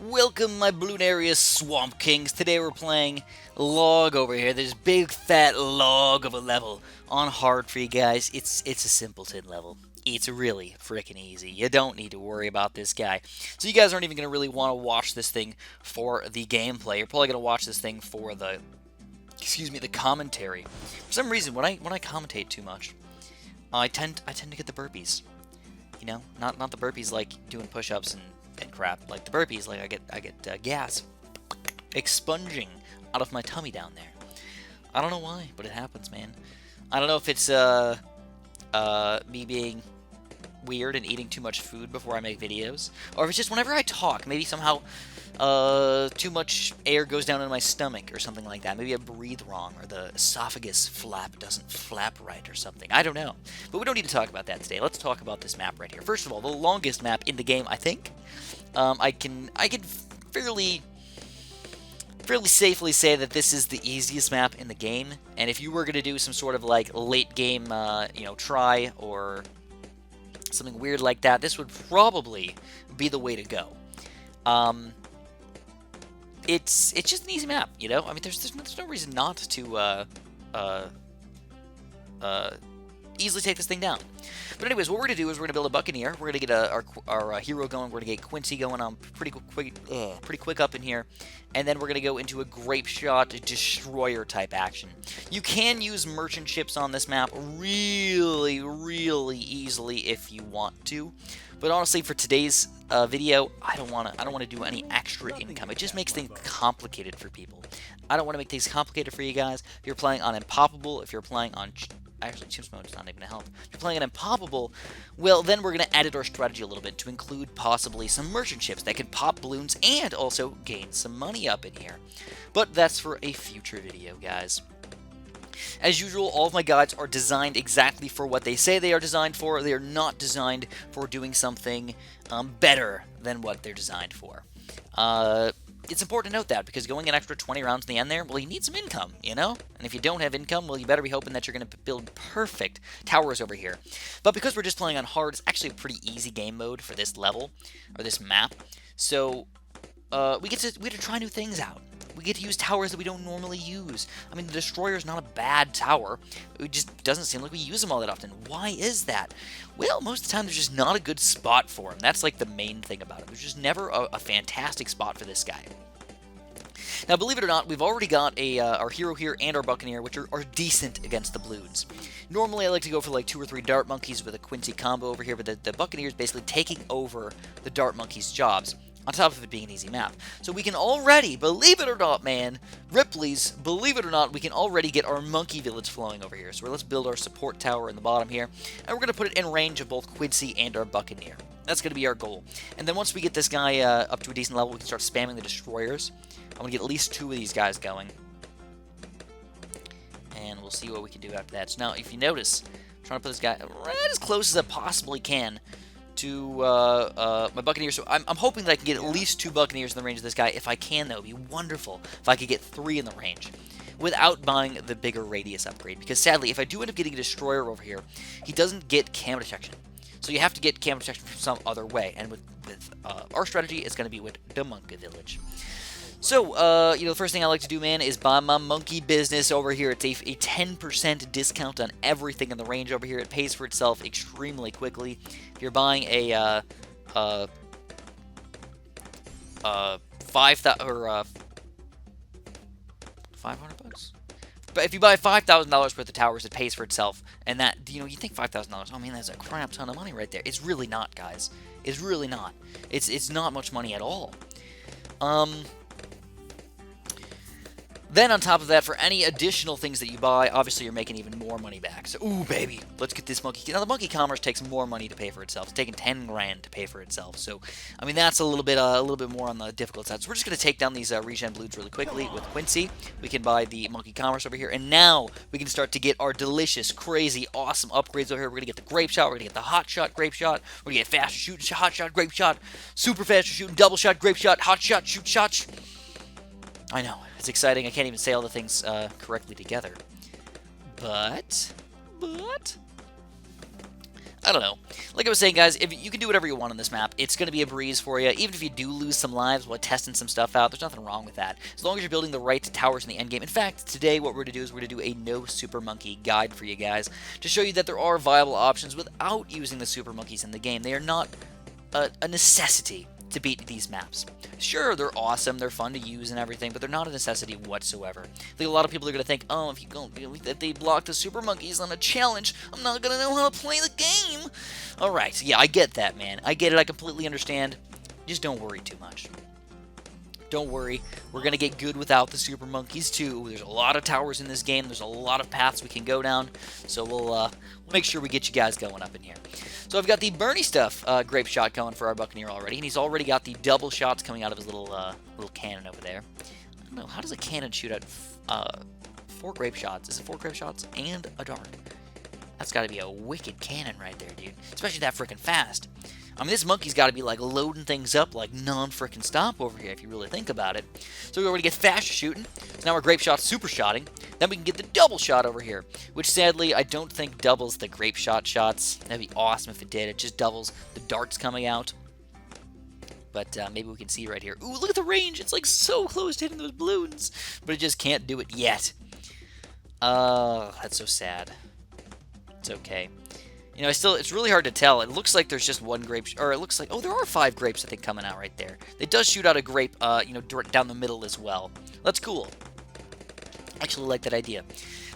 Welcome, my Bloon area Swamp Kings. Today we're playing Log over here. This big fat log of a level on hard for you guys. It's a simpleton level. It's really freaking easy. You don't need to worry about this guy. So you guys aren't even going to really want to watch this thing for the gameplay. You're probably going to watch this thing for the, the commentary. For some reason, when I commentate too much, I tend to get the burpees. You know, not the burpees like doing push-ups and crap, like the burpees, like I get gas expunging out of my tummy down there. I don't know why, but it happens, man. I don't know if it's me being weird and eating too much food before I make videos, or if it's just whenever I talk, maybe somehow too much air goes down in my stomach or something like that. Maybe I breathe wrong, or the esophagus flap doesn't flap right or something. I don't know. But we don't need to talk about that today. Let's talk about this map right here. First of all, the longest map in the game, I think. I can fairly safely say that this is the easiest map in the game. And if you were going to do some sort of like late game, try or something weird like that, this would probably be the way to go. It's just an easy map, you know? I mean, there's no reason not to easily take this thing down. But anyways, what we're going to do is we're going to build a Buccaneer. We're going to get our hero going. We're going to get Quincy going on pretty quick up in here. And then we're going to go into a Grape Shot Destroyer type action. You can use merchant ships on this map really easily if you want to. But honestly, for today's video, I don't want to do any extra income. It just makes things complicated for people. I don't want to make things complicated for you guys. If you're playing on Impoppable, if you're playing on... Actually, Chimps Mode is not even going to help. If you're playing an Impoppable, well, then we're going to edit our strategy a little bit to include possibly some merchant ships that can pop balloons and also gain some money up in here. But that's for a future video, guys. As usual, all of my guides are designed exactly for what they say they are designed for. They are not designed for doing something better than what they're designed for. It's important to note that, because going an extra 20 rounds in the end there, well, you need some income, you know? And if you don't have income, well, you better be hoping that you're going to build perfect towers over here. But because we're just playing on hard, it's actually a pretty easy game mode for this level, or this map. So, we get to try new things out. We get to use towers that we don't normally use. I mean, the Destroyer is not a bad tower. It just doesn't seem like we use them all that often. Why is that? Well, most of the time, there's just not a good spot for him. That's like the main thing about it. There's just never a fantastic spot for this guy. Now, believe it or not, we've already got our hero here and our Buccaneer, which are decent against the Bloons. Normally, I like to go for like 2 or 3 Dart Monkeys with a Quincy combo over here, but the Buccaneer is basically taking over the Dart Monkeys' jobs, on top of it being an easy map. So we can already, believe it or not, man, Ripley's, believe it or not, we can already get our monkey village flowing over here. So let's build our support tower in the bottom here, and we're going to put it in range of both Quincy and our Buccaneer. That's going to be our goal. And then once we get this guy up to a decent level, we can start spamming the destroyers. I'm going to get at least 2 of these guys going. And we'll see what we can do after that. So now, if you notice, I'm trying to put this guy right as close as I possibly can to my Buccaneer. So I'm hoping that I can get at least 2 Buccaneers in the range of this guy. If I can, though, it would be wonderful if I could get 3 in the range without buying the bigger radius upgrade. Because sadly, if I do end up getting a destroyer over here, he doesn't get cam detection. So you have to get cam detection from some other way. And with our strategy, it's going to be with the monkey village. So, the first thing I like to do, man, is buy my monkey business over here. It's a 10% discount on everything in the range over here. It pays for itself extremely quickly. If you're buying a 500 bucks. But if you buy $5,000 worth of towers, it pays for itself. And that, you think $5,000, I mean, that's a crap ton of money right there. It's really not, guys. It's really not. It's not much money at all. Then on top of that, for any additional things that you buy, obviously you're making even more money back. So, ooh, baby, let's get this monkey. Now, the monkey commerce takes more money to pay for itself. It's taking 10 grand to pay for itself. So, I mean, that's a little bit more on the difficult side. So we're just going to take down these regen Bloons really quickly with Quincy. We can buy the monkey commerce over here, and now we can start to get our delicious, crazy, awesome upgrades over here. We're going to get the grape shot. We're going to get the hot shot grape shot. We're going to get faster shooting hot shot grape shot, super faster shooting double shot grape shot, hot shot shoot shots. I know, it's exciting. I can't even say all the things correctly together. But I don't know. Like I was saying, guys, if you can do whatever you want on this map, it's going to be a breeze for you. Even if you do lose some lives while testing some stuff out, there's nothing wrong with that. As long as you're building the right towers in the end game. In fact, today what we're going to do is we're going to do a no super monkey guide for you guys to show you that there are viable options without using the super monkeys in the game. They are not a necessity to beat these maps. Sure, they're awesome, they're fun to use and everything, but they're not a necessity whatsoever. I think a lot of people are going to think, oh, if they block the super monkeys on a challenge, I'm not going to know how to play the game. Alright, yeah, I get that, man. I get it, I completely understand. Just don't worry too much. Don't worry, we're going to get good without the super monkeys too. There's a lot of towers in this game, there's a lot of paths we can go down, so we'll make sure we get you guys going up in here. So I've got the Bernie stuff grape shot going for our Buccaneer already, and he's already got the double shots coming out of his little cannon over there. I don't know, how does a cannon shoot out 4 grape shots? Is it 4 grape shots and a dart? That's got to be a wicked cannon right there, dude. Especially that freaking fast. I mean, this monkey's got to be, like, loading things up like non-frickin' stop over here, if you really think about it. So we're going to get faster shooting. So now we're grape shot super shotting. Then we can get the double shot over here, which sadly I don't think doubles the grape shot shots. That'd be awesome if it did. It just doubles the darts coming out. But maybe we can see right here. Ooh, look at the range. It's, like, so close to hitting those balloons. But it just can't do it yet. That's so sad. It's okay. You know, it's really hard to tell. It looks like there's just one grape, or it looks like, oh, there are 5 grapes, I think, coming out right there. It does shoot out a grape, you know, down the middle as well. That's cool. I actually like that idea.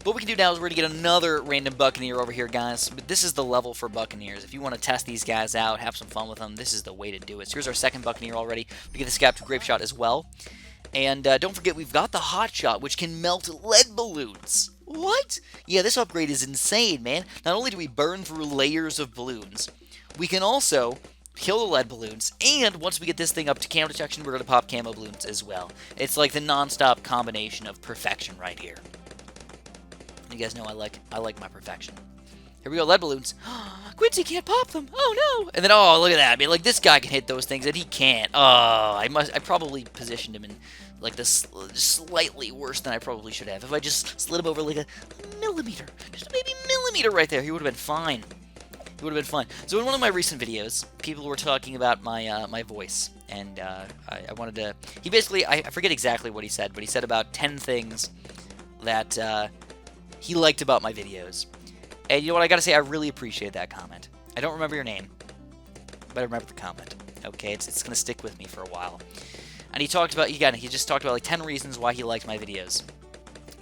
What we can do now is we're going to get another random Buccaneer over here, guys. But this is the level for Buccaneers. If you want to test these guys out, have some fun with them, this is the way to do it. So here's our second Buccaneer already. We get the Scap to Grape Shot as well. And don't forget, we've got the Hot Shot, which can melt lead balloons. What? Yeah, this upgrade is insane, man. Not only do we burn through layers of balloons, we can also kill the lead balloons, and once we get this thing up to camo detection, we're going to pop camo balloons as well. It's like the non-stop combination of perfection right here. You guys know I like my perfection. Here we go, lead balloons. Quincy can't pop them. Oh, no. And then, oh, look at that. I mean, like, this guy can hit those things, and he can't. Oh, I probably positioned him in, like, this slightly worse than I probably should have. If I just slid him over, like, a millimeter. Just a baby millimeter right there. He would have been fine. It would have been fun. So in one of my recent videos, people were talking about my my voice, and I wanted to... He basically... I forget exactly what he said, but he said about 10 things that he liked about my videos. And you know what, I gotta say, I really appreciate that comment. I don't remember your name, but I remember the comment. Okay, it's gonna stick with me for a while. And he talked about, he just talked about like 10 reasons why he liked my videos.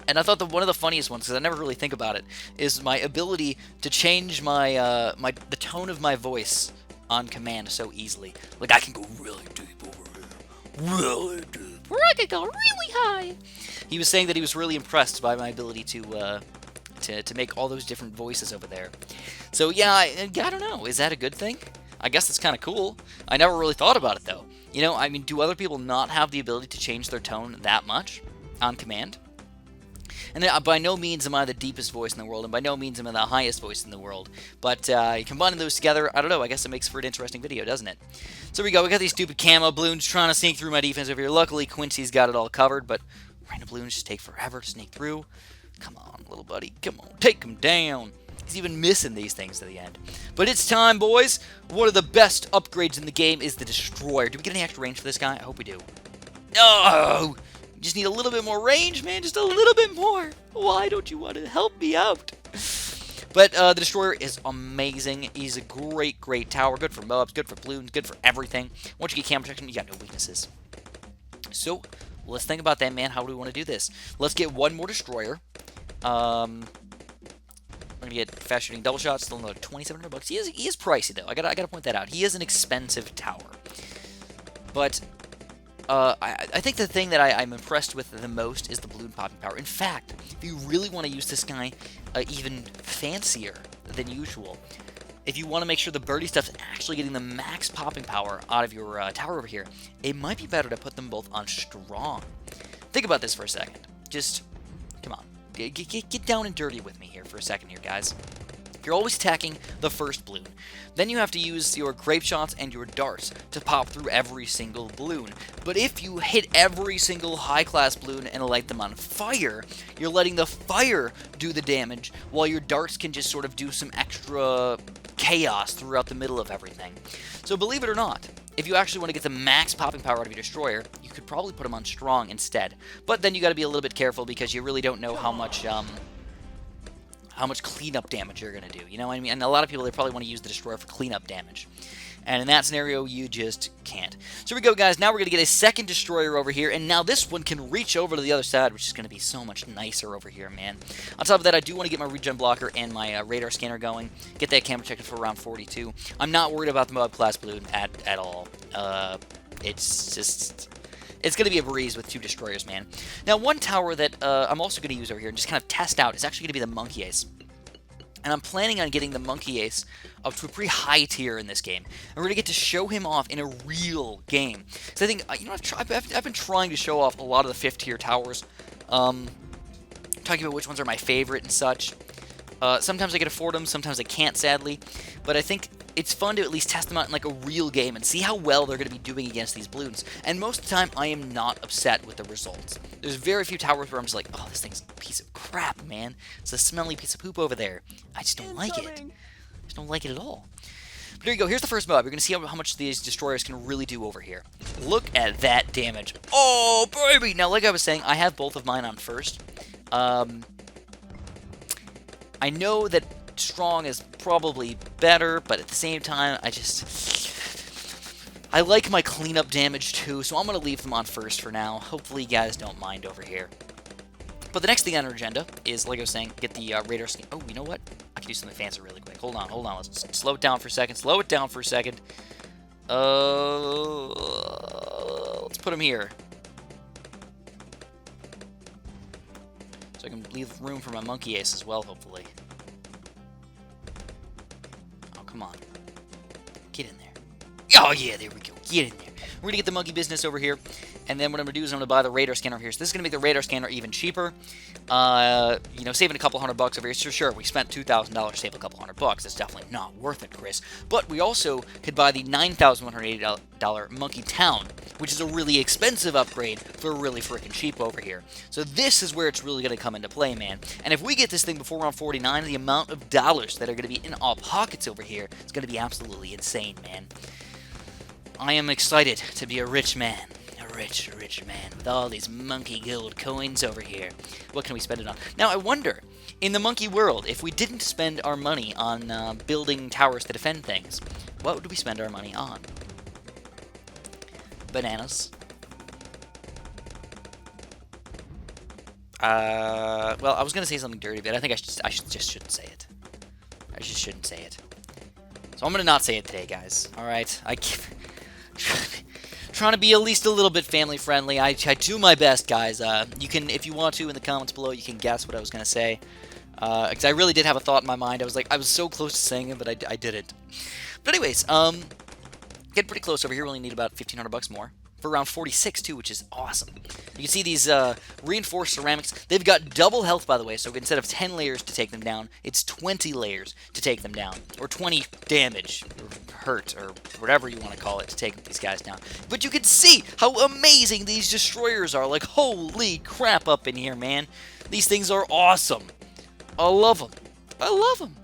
And I thought that one of the funniest ones, because I never really think about it, is my ability to change my the tone of my voice on command so easily. Like, I can go really deep over here, really deep, or I can go really high. He was saying that he was really impressed by my ability to make all those different voices over there. So yeah, I don't know. Is that a good thing? I guess it's kind of cool. I never really thought about it though. You know, I mean, do other people not have the ability to change their tone that much on command? And by no means am I the deepest voice in the world, and by no means am I the highest voice in the world. But combining those together, I don't know, I guess it makes for an interesting video, doesn't it? So here we go, we got these stupid camo balloons trying to sneak through my defense over here. Luckily, Quincy's got it all covered, but random balloons just take forever to sneak through. Come on, little buddy, come on, take him down. He's even missing these things to the end. But it's time, boys. One of the best upgrades in the game is the Destroyer. Do we get any extra range for this guy? I hope we do. Oh! Just need a little bit more range, man. Just a little bit more. Why don't you want to help me out? But the Destroyer is amazing. He's a great, great tower. Good for mobs, good for balloons, good for everything. Once you get camo protection, you got no weaknesses. So, let's think about that, man. How do we want to do this? Let's get one more Destroyer. We're gonna get fast shooting double shots. Still another $2,700. He is pricey though. I gotta point that out. He is an expensive tower. But I think the thing that I'm impressed with the most is the balloon popping power. In fact, if you really want to use this guy even fancier than usual, if you want to make sure the birdie stuff's actually getting the max popping power out of your tower over here, it might be better to put them both on strong. Think about this for a second. Just, come on. Get down and dirty with me here for a second here, guys. You're always attacking the first balloon. Then you have to use your grape shots and your darts to pop through every single balloon. But if you hit every single high-class balloon and light them on fire, you're letting the fire do the damage, while your darts can just sort of do some extra chaos throughout the middle of everything. So believe it or not, if you actually want to get the max popping power out of your destroyer, you could probably put them on strong instead. But then you got to be a little bit careful because you really don't know how much cleanup damage you're going to do. You know what I mean? And a lot of people, they probably want to use the destroyer for cleanup damage. And in that scenario, you just can't. So here we go, guys. Now we're going to get a second destroyer over here. And now this one can reach over to the other side, which is going to be so much nicer over here, man. On top of that, I do want to get my regen blocker and my radar scanner going. Get that camera checked for around 42. I'm not worried about the Moab class balloon at all. It's going to be a breeze with 2 destroyers, man. Now, one tower that I'm also going to use over here and just kind of test out is actually going to be the Monkey Ace. And I'm planning on getting the Monkey Ace up to a pretty high tier in this game. And we're going to get to show him off in a real game. So I think, you know, I've been trying to show off a lot of the 5th tier towers. Talking about which ones are my favorite and such. Sometimes I can afford them, sometimes I can't, sadly. But I think it's fun to at least test them out in like a real game and see how well they're going to be doing against these balloons. And most of the time, I am not upset with the results. There's very few towers where I'm just like, oh, this thing's a piece of crap, man. It's a smelly piece of poop over there. I just don't like it. I just don't like it at all. But here you go. Here's the first mob. You're going to see how much these destroyers can really do over here. Look at that damage. Oh, baby! Now, like I was saying, I have both of mine on first. I know that strong is probably better, but at the same time, I like my cleanup damage too, so I'm going to leave them on first for now. Hopefully you guys don't mind over here. But the next thing on our agenda is, like I was saying, get the radar scan. Oh, you know what? I can do something fancy really quick. Hold on. Let's slow it down for a second. Let's put him here. So I can leave room for my Monkey Ace as well, hopefully. Oh, come on. Get in there. Oh, yeah, there we go. Get in there. We're going to get the monkey business over here. And then what I'm going to do is I'm going to buy the radar scanner over here. So this is going to make the radar scanner even cheaper. You know, saving a couple $100 over here. Sure, we spent $2,000 to save a couple $100. That's definitely not worth it, Chris. But we also could buy the $9,180 Monkey Town, which is a really expensive upgrade for really freaking cheap over here. So this is where it's really going to come into play, man. And if we get this thing before round 49, the amount of dollars that are going to be in our pockets over here is going to be absolutely insane, man. I am excited to be a rich man. Rich man with all these monkey gold coins over here. What can we spend it on? Now, I wonder, in the monkey world, if we didn't spend our money on building towers to defend things, what would we spend our money on? Bananas. Well, I was going to say something dirty, but I think I just shouldn't say it. I just shouldn't say it. So I'm going to not say it today, guys. Alright? I keep trying to be at least a little bit family friendly. I do my best, guys. You can, if you want to, in the comments below, you can guess what I was going to say. Because I really did have a thought in my mind. I was so close to saying it, but I didn't. But anyways, getting pretty close over here. We only need about $1,500 more. For around 46 too, which is awesome. You can see these reinforced ceramics. They've got double health, by the way, so instead of 10 layers to take them down, it's 20 layers to take them down. Or 20 damage, or hurt, or whatever you want to call it, to take these guys down. But you can see how amazing these destroyers are. Like, holy crap up in here, man. These things are awesome. I love them. I love them.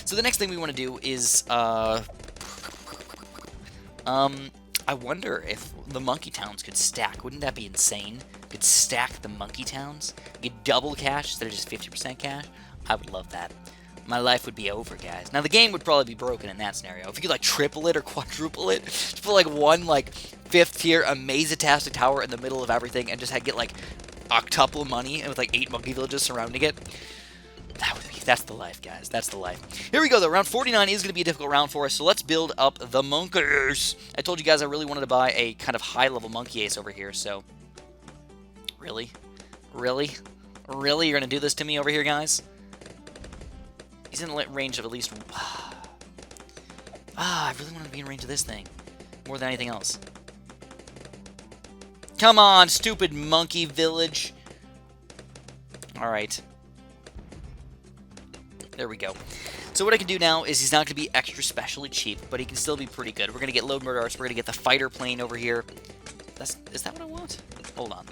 So the next thing we want to do is, I wonder if the Monkey Towns could stack. Wouldn't that be insane? Could stack the Monkey Towns? Get double cash instead of just 50% cash? I would love that. My life would be over, guys. Now, the game would probably be broken in that scenario. If you could, like, triple it or quadruple it, just put, like, one, like, 5th tier amaze-tastic tower in the middle of everything and just get, like, octuple money and with, like, 8 monkey villages surrounding it. That's the life, guys. That's the life. Here we go, though. Round 49 is going to be a difficult round for us, so let's build up the monkeys. I told you guys I really wanted to buy a kind of high-level monkey ace over here, so... Really? Really? Really? You're going to do this to me over here, guys? He's in range of at least... I really want to be in range of this thing. More than anything else. Come on, stupid monkey village. Alright. There we go. So what I can do now is he's not going to be extra specially cheap, but he can still be pretty good. We're going to get load murder arts. We're going to get the fighter plane over here. Is that what I want? Hold on.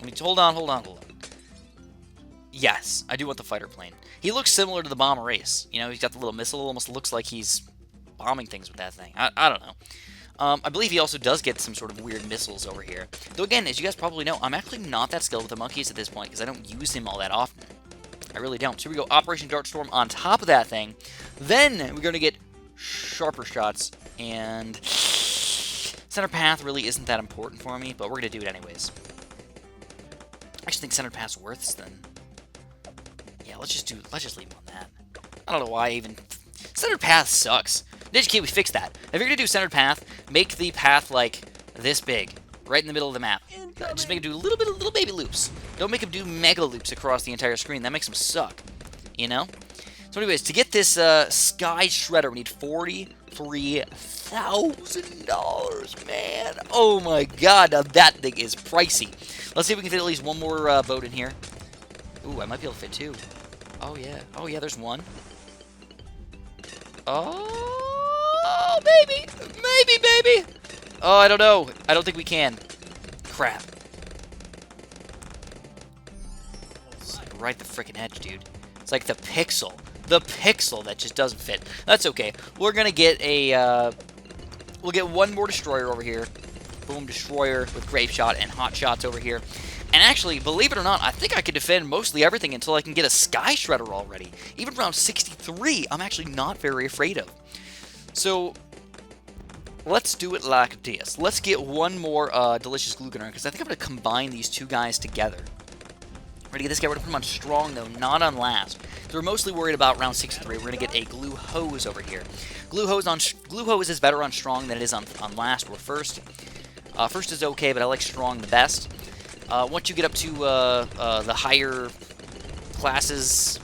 Hold on. Yes, I do want the fighter plane. He looks similar to the bomber ace. You know, he's got the little missile. It almost looks like he's bombing things with that thing. I don't know. I believe he also does get some sort of weird missiles over here. Though again, as you guys probably know, I'm actually not that skilled with the monkeys at this point because I don't use him all that often. I really don't. So here we go, Operation Dartstorm on top of that thing. Then we're going to get sharper shots, and center path really isn't that important for me, but we're going to do it anyways. I actually think center path's worth then. Yeah, let's just leave him on that. I don't know why even. Center path sucks. Ninja Kiwi, fix that. If you're going to do centered path, make the path like this big, right in the middle of the map. Just make him do little baby loops. Don't make him do mega loops across the entire screen. That makes him suck, you know? So anyways, to get this Sky Shredder, we need $43,000, man. Oh my god, now that thing is pricey. Let's see if we can fit at least one more boat in here. Ooh, I might be able to fit two. Oh yeah, there's one. Oh, maybe, baby. Oh, I don't know. I don't think we can. Crap. It's right the frickin' edge, dude. It's like the pixel that just doesn't fit. That's okay. We're gonna get a, we'll get one more destroyer over here. Boom, destroyer with grape shot and hot shots over here. And actually, believe it or not, I think I can defend mostly everything until I can get a Sky Shredder already. Even round 63, I'm actually not very afraid of. So, let's do it like this. Let's get one more Delicious Glue Gunner, because I think I'm going to combine these two guys together. We're going to get this guy, we're going to put him on strong, though, not on last. So we're mostly worried about round 63. We're going to get a Glue Hose over here. Glue Hose is better on strong than it is on last or first. First is okay, but I like strong the best. Once you get up to the higher classes,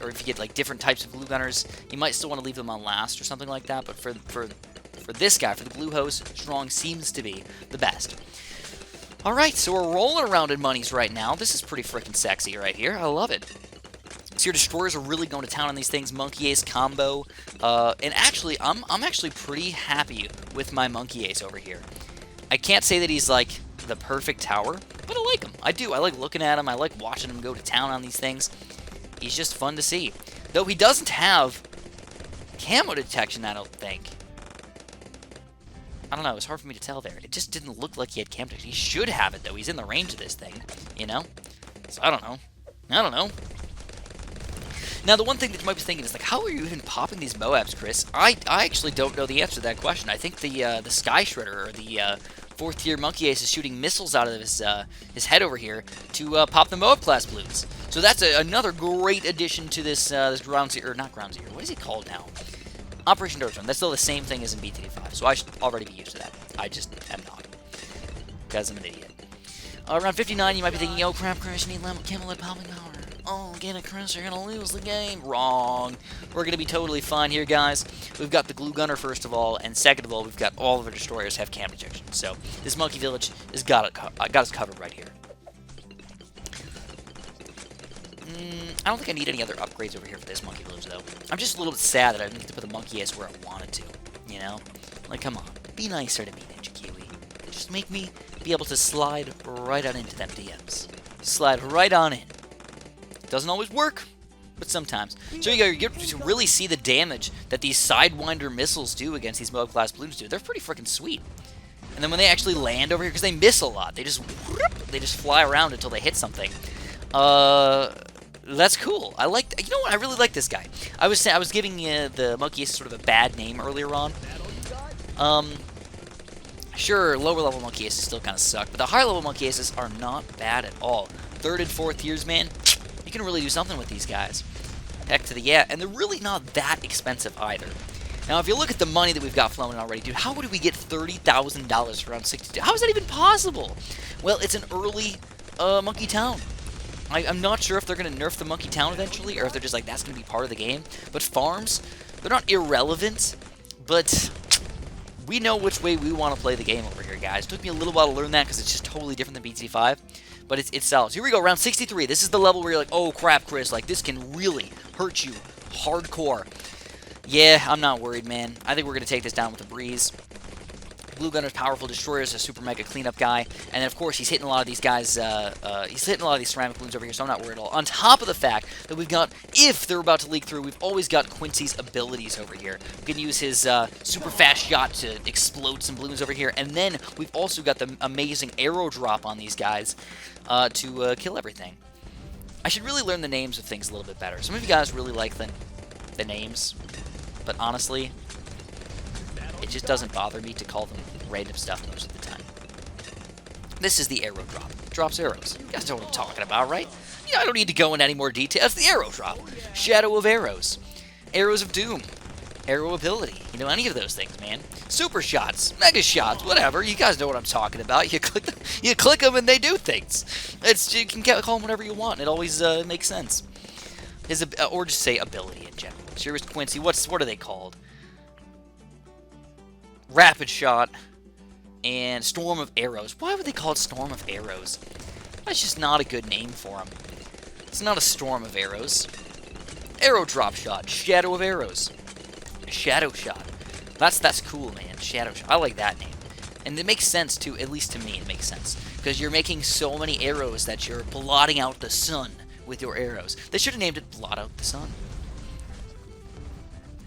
or if you get like different types of glue gunners, you might still want to leave them on last or something like that. But for this guy, for the Glue Hose, strong seems to be the best. All right, so we're rolling around in monies right now. This is pretty freaking sexy right here. I love it. So your destroyers are really going to town on these things. Monkey Ace combo, and actually, I'm actually pretty happy with my Monkey Ace over here. I can't say that he's like the perfect tower, but I like him. I do. I like looking at him. I like watching him go to town on these things. He's just fun to see. Though he doesn't have camo detection, I don't think. I don't know. It's hard for me to tell there. It just didn't look like he had camo detection. He should have it, though. He's in the range of this thing, you know? So I don't know. Now, the one thing that you might be thinking is, like, how are you even popping these Moabs, Chris? I actually don't know the answer to that question. I think the Sky Shredder, or the 4th tier Monkey Ace, is shooting missiles out of his head over here to pop the Moab class balloons. So that's another great addition to this Ground Zero, or not Ground Zero, what is it called now? Operation Dartstorm. That's still the same thing as in BTD5, so I should already be used to that. I just am not, because I'm an idiot. Around 59, you might be thinking, yo, crap, Chris, you need Camelot popping power. Oh, get it, Chris, you're going to lose the game. Wrong. We're going to be totally fine here, guys. We've got the Glue Gunner, first of all, and second of all, we've got all of our destroyers have cam detection. So, this Monkey Village has got us covered right here. I don't think I need any other upgrades over here for this Monkey Village, though. I'm just a little bit sad that I didn't get to put the Monkey Ace where I wanted to, you know? Like, come on. Be nicer to me, Ninja Kiwi. Just make me be able to slide right on into them DMs. Slide right on in. Doesn't always work, but sometimes. So you get to really see the damage that these Sidewinder missiles do against these Moab class balloons do. They're pretty freaking sweet. And then when they actually land over here, because they miss a lot, they just fly around until they hit something. That's cool. I like. You know what? I really like this guy. I was giving the Monkey Ace sort of a bad name earlier on. Sure, lower level Monkey Aces still kind of suck, but the higher level Monkey Aces are not bad at all. 3rd and 4th tiers, man. You can really do something with these guys. Heck to the yeah, and they're really not that expensive either. Now, if you look at the money that we've got flowing already, dude, how would we get $30,000 for round 62? How is that even possible? Well, it's an early Monkey Town. I'm not sure if they're going to nerf the Monkey Town eventually, or if they're just like, that's going to be part of the game. But farms, they're not irrelevant, but we know which way we want to play the game over here, guys. It took me a little while to learn that because it's just totally different than BT5. But it sells. Here we go, round 63. This is the level where you're like, oh crap, Chris, like this can really hurt you hardcore. Yeah, I'm not worried, man. I think we're going to take this down with a breeze. Glue Gunner's powerful destroyers, a super mega cleanup guy, and then of course he's hitting a lot of these guys. He's hitting a lot of these ceramic balloons over here, so I'm not worried at all. On top of the fact that we've got, if they're about to leak through, we've always got Quincy's abilities over here. We can use his super fast shot to explode some balloons over here, and then we've also got the amazing arrow drop on these guys to kill everything. I should really learn the names of things a little bit better. Some of you guys really like the names, but honestly, it just doesn't bother me to call them random stuff most of the time. This is the arrow drop. It drops arrows. You guys know what I'm talking about, right? Yeah, I don't need to go into any more detail. It's the arrow drop. Shadow of arrows. Arrows of doom. Arrow ability. You know, any of those things, man. Super shots. Mega shots. Whatever. You guys know what I'm talking about. You click them and they do things. You can call them whatever you want. It always makes sense. Or just say ability in general. Here's Quincy. What are they called? Rapid Shot, and Storm of Arrows. Why would they call it Storm of Arrows? That's just not a good name for them. It's not a Storm of Arrows. Arrow Drop Shot, Shadow of Arrows. Shadow Shot. That's cool, man. Shadow Shot. I like that name. And it makes sense, too. At least to me, it makes sense. Because you're making so many arrows that you're blotting out the sun with your arrows. They should have named it Blot Out the Sun.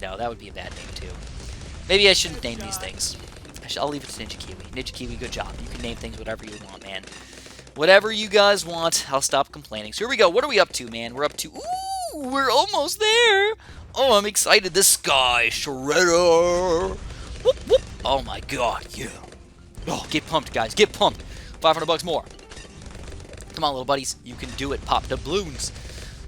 No, that would be a bad name, too. Maybe I shouldn't name these things. I'll leave it to Ninja Kiwi. Ninja Kiwi, good job. You can name things whatever you want, man. Whatever you guys want, I'll stop complaining. So here we go. What are we up to, man? We're up to... Ooh, we're almost there. Oh, I'm excited. The Sky Shredder. Whoop, whoop. Oh, my God. Yeah. Oh, get pumped, guys. Get pumped. 500 bucks more. Come on, little buddies. You can do it. Pop the balloons.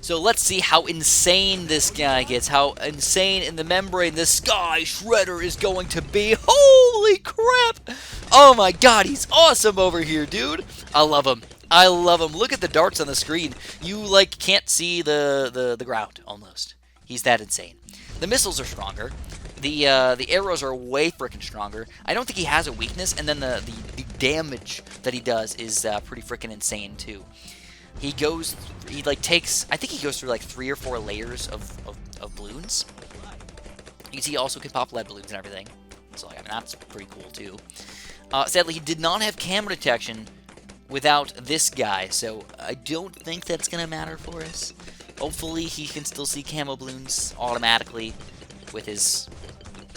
So let's see how insane this guy gets, how insane in the membrane the Sky Shredder is going to be. Holy crap! Oh my God, he's awesome over here, dude. I love him. I love him. Look at the darts on the screen. You, like, can't see the ground, almost. He's that insane. The missiles are stronger. The arrows are way freaking stronger. I don't think he has a weakness, and then the damage that he does is pretty freaking insane, too. I think he goes through like 3 or 4 layers of balloons. You can see he also can pop lead balloons and everything. So, I mean, that's pretty cool, too. Sadly, he did not have camera detection without this guy, so I don't think that's going to matter for us. Hopefully, he can still see camo balloons automatically with his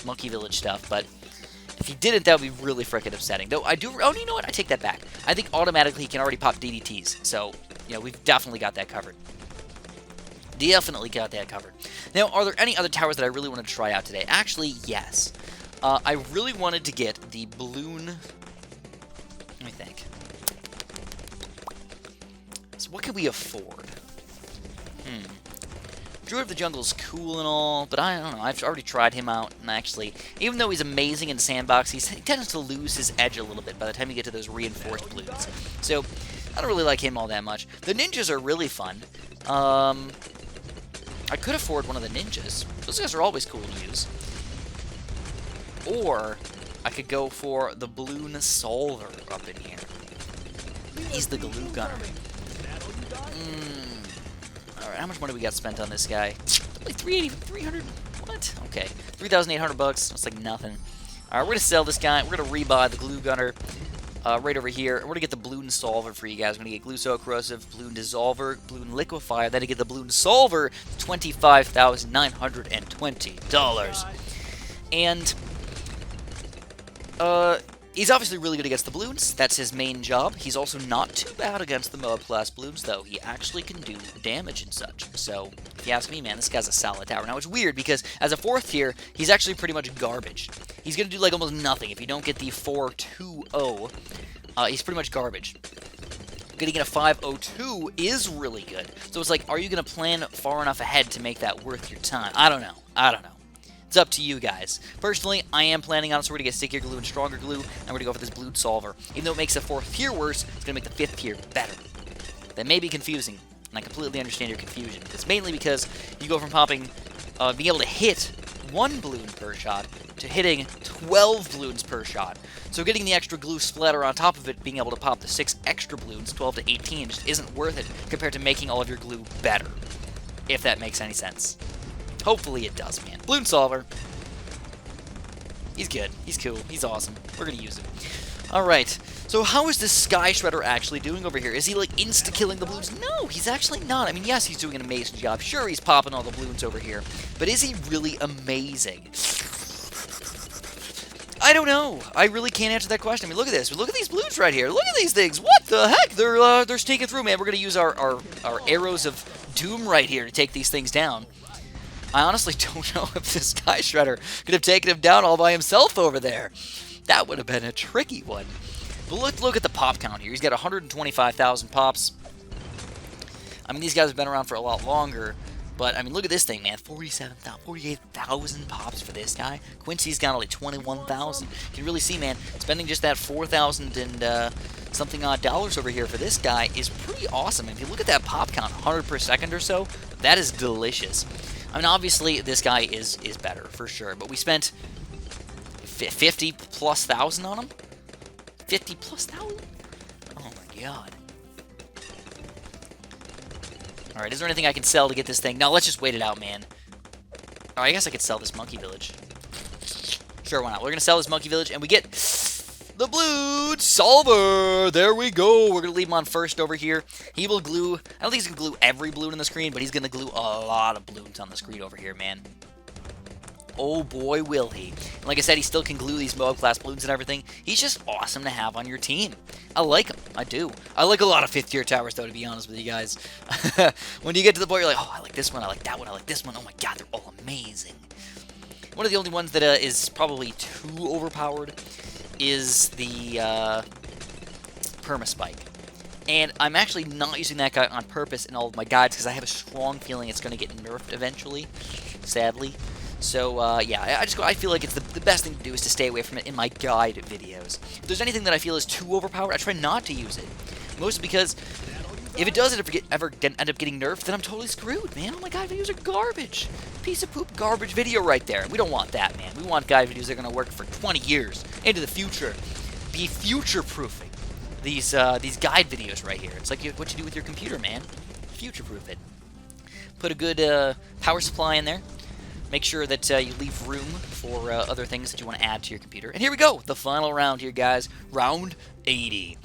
Monkey Village stuff, but if he didn't, that would be really freaking upsetting. Though, oh, you know what? I take that back. I think automatically he can already pop DDTs, so... You know, we've definitely got that covered. Definitely got that covered. Now, are there any other towers that I really wanted to try out today? Actually, yes. I really wanted to get the balloon... Let me think. So what can we afford? Druid of the Jungle is cool and all, but I don't know. I've already tried him out, and actually, even though he's amazing in Sandbox, he tends to lose his edge a little bit by the time you get to those reinforced balloons. So... I don't really like him all that much. The ninjas are really fun. I could afford one of the ninjas. Those guys are always cool to use. Or I could go for the Bloon Solver up in here. He's the glue gunner. Alright, how much money we got spent on this guy? Like 300? What? Okay. 3,800 bucks. That's like nothing. Alright, we're going to sell this guy. We're going to rebuy the glue gunner. Right over here. We're going to get the Bloon Solver for you guys. We're going to get Glue So Corrosive, Bloon Dissolver, Bloon Liquefier, then to get the Bloon Solver, $25,920. And, he's obviously really good against the balloons. That's his main job. He's also not too bad against the Moab class balloons, though. He actually can do damage and such. So, if you ask me, man, this guy's a solid tower. Now, it's weird because as a 4th tier, he's actually pretty much garbage. He's going to do, like, almost nothing. If you don't get the 4-2-0, he's pretty much garbage. Getting a 5-0-2 is really good. So it's like, are you going to plan far enough ahead to make that worth your time? I don't know. I don't know. It's up to you guys. Personally, I am planning on, so we're going to get stickier glue and stronger glue, and we're going to go for this Bloon Solver. Even though it makes the 4th tier worse, it's going to make the 5th tier better. That may be confusing, and I completely understand your confusion. It's mainly because you go from popping, being able to hit 1 balloon per shot to hitting 12 balloons per shot. So getting the extra glue splatter on top of it, being able to pop the 6 extra balloons, 12 to 18, just isn't worth it compared to making all of your glue better. If that makes any sense. Hopefully it does, man. Bloon Solver. He's good. He's cool. He's awesome. We're going to use him. Alright, so how is this Sky Shredder actually doing over here? Is he, like, insta-killing the balloons? No, he's actually not. I mean, yes, he's doing an amazing job. Sure, he's popping all the balloons over here. But is he really amazing? I don't know. I really can't answer that question. I mean, look at this. Look at these balloons right here. Look at these things. What the heck? They're sneaking through, man. We're going to use our arrows of doom right here to take these things down. I honestly don't know if this Sky Shredder could have taken him down all by himself over there. That would have been a tricky one. But let's look at the pop count here. He's got 125,000 pops. I mean, these guys have been around for a lot longer. But, I mean, look at this thing, man. 48,000 pops for this guy. Quincy's got only 21,000. You can really see, man, spending just that 4,000 and something odd dollars over here for this guy is pretty awesome. If you look at that pop count, 100 per second or so, that is delicious. I mean, obviously, this guy is better, for sure. But we spent 50 plus thousand on him? 50 plus thousand? Oh my god. Alright, is there anything I can sell to get this thing? No, let's just wait it out, man. Alright, I guess I could sell this monkey village. Sure, why not? We're going to sell this monkey village, and we get the Bloons Solver! There we go! We're going to leave him on first over here. He will glue... I don't think he's going to glue every balloon on the screen, but he's going to glue a lot of balloons on the screen over here, man. Oh boy, will he. And like I said, he still can glue these Moab class balloons and everything. He's just awesome to have on your team. I like him. I do. I like a lot of 5th tier towers, though, to be honest with you guys. When you get to the point, you're like, oh, I like this one, I like that one, I like this one. Oh my god, they're all amazing. One of the only ones that is probably too overpowered is the Perma-Spike. And I'm actually not using that guy on purpose in all of my guides because I have a strong feeling it's going to get nerfed eventually, sadly. So, yeah, I feel like it's the best thing to do is to stay away from it in my guide videos. If there's anything that I feel is too overpowered, I try not to use it. Mostly because if it does ever end up getting nerfed, then I'm totally screwed, man. Oh my god, videos are garbage. Piece of poop garbage video right there. We don't want that, man. We want guide videos that are going to work for 20 years into the future. Be future-proofing these guide videos right here. It's like what you do with your computer, man. Future-proof it. Put a good power supply in there. Make sure that you leave room for other things that you want to add to your computer. And here we go, the final round here, guys. Round 80.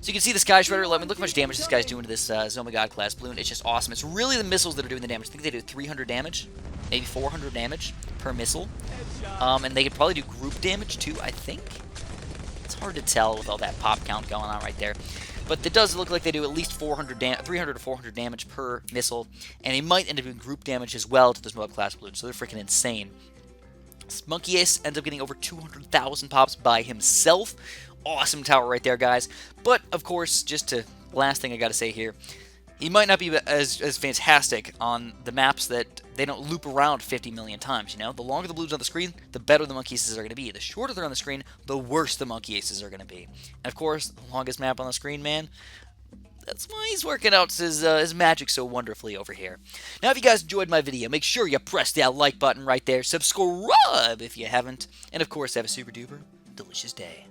So you can see the Sky Shredder. Let me look how much damage this guy's doing to this Zoma God class balloon. It's just awesome. It's really the missiles that are doing the damage. I think they do 300 damage, maybe 400 damage per missile. And they could probably do group damage too, I think. It's hard to tell with all that pop count going on right there. But it does look like they do at least 300 to 400 damage per missile, and they might end up doing group damage as well to those Moab class balloons, so they're freaking insane. Monkey Ace ends up getting over 200,000 pops by himself. Awesome tower right there, guys. But, of course, last thing I gotta say here, he might not be as fantastic on the maps that they don't loop around 50 million times, you know? The longer the balloons on the screen, the better the monkey aces are going to be. The shorter they're on the screen, the worse the monkey aces are going to be. And of course, the longest map on the screen, man, that's why he's working out his magic so wonderfully over here. Now, if you guys enjoyed my video, make sure you press that like button right there. Subscribe if you haven't. And of course, have a super duper delicious day.